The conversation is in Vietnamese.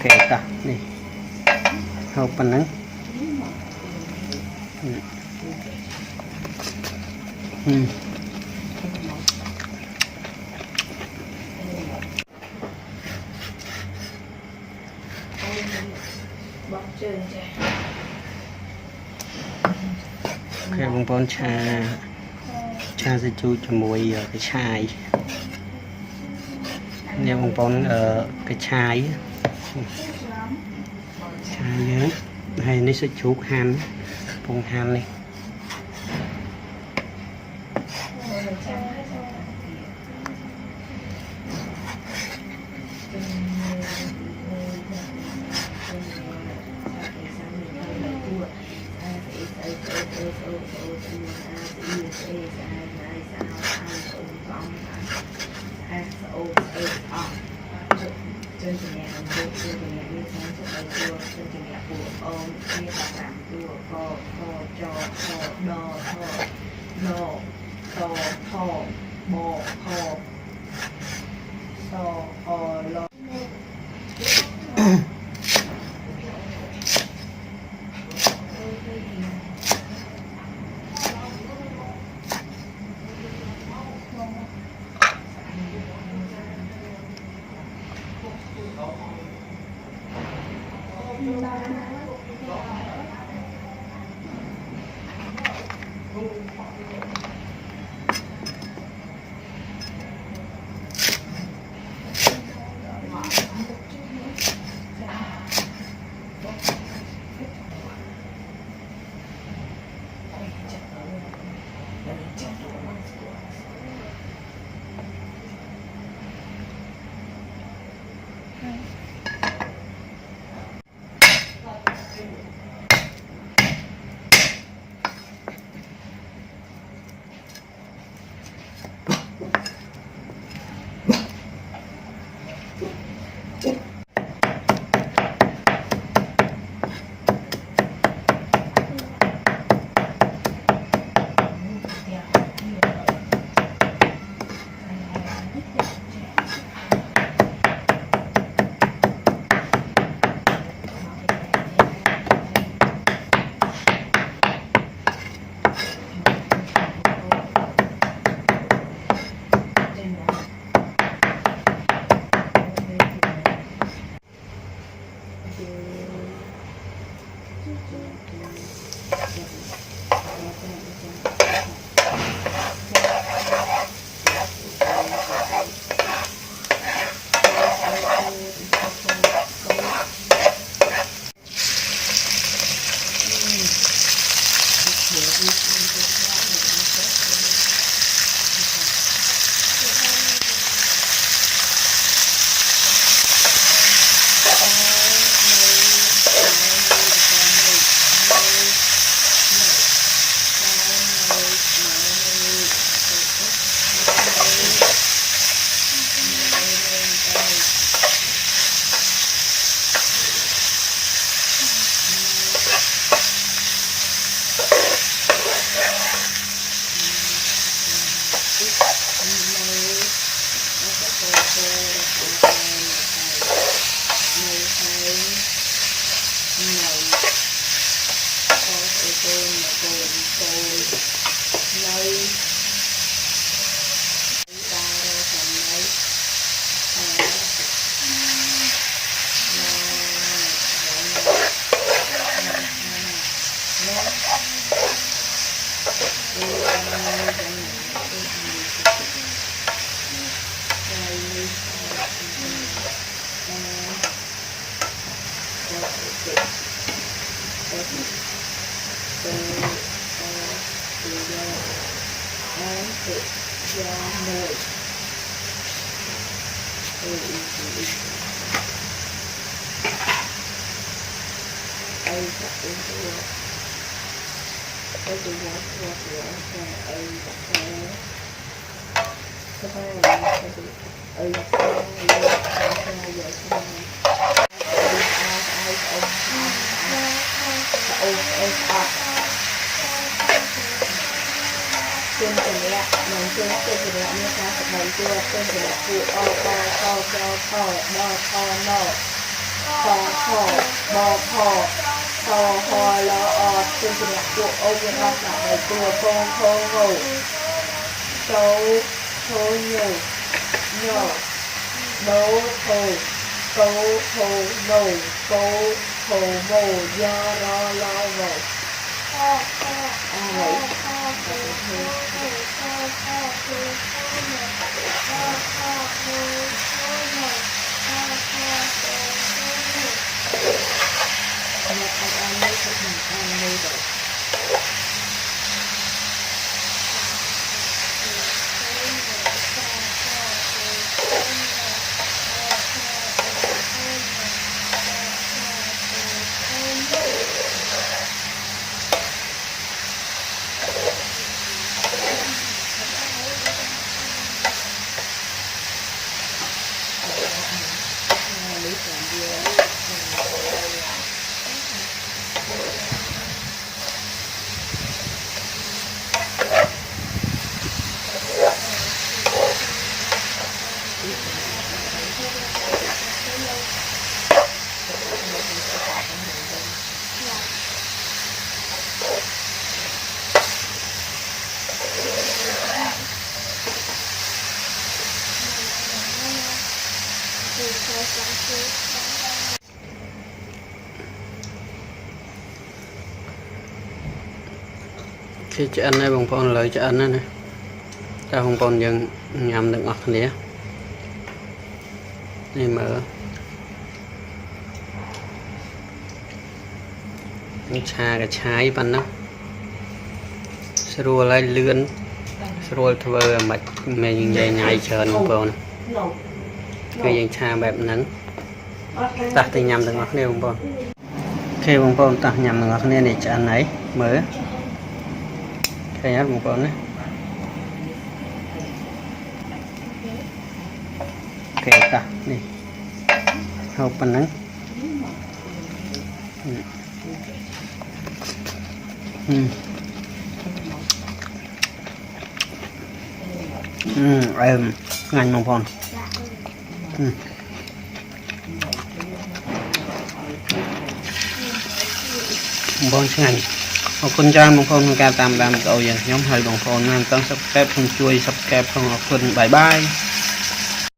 kệ ta nè hộp phần nắng cái bông bông cha sẽ chui cho mùi cái chai nè bông bông cái chai nhớ hay nó sẽ chuột han bông han này trên cái lạ mình trên cái lạ như thế này chưa trên cái lạ phụ o to to to to no to no to ho bò ho to ho lo o trên cái nhạc của ông Việt Nam là bài tua con thô ngủ tấu thô nhủ nhỏ đấu thô tấu thô ngủ tấu thô mồ do lo lo vậy vậy khi cho anh ấy bằng phong lợi cho anh này ta không còn dừng nhầm được ngọt nữa này mở trà cái trái bắn đó srua lại lươn srua thưa mạch mình dây nhảy chờ bằng phong cái dây trà bẹp nắng ta thì nhầm được ngọt nêu bằng phong khi bằng phong ta nhầm được ngọt nên để cho anh ấy mở cái nhát một con đấy kệ ta này hộp bánh nắng ngành một con một con ngành một con trai một con ca tam đam cậu vậy nhóm hai đồng phone nên tăng subscribe không chui subscribe không học phần bye bye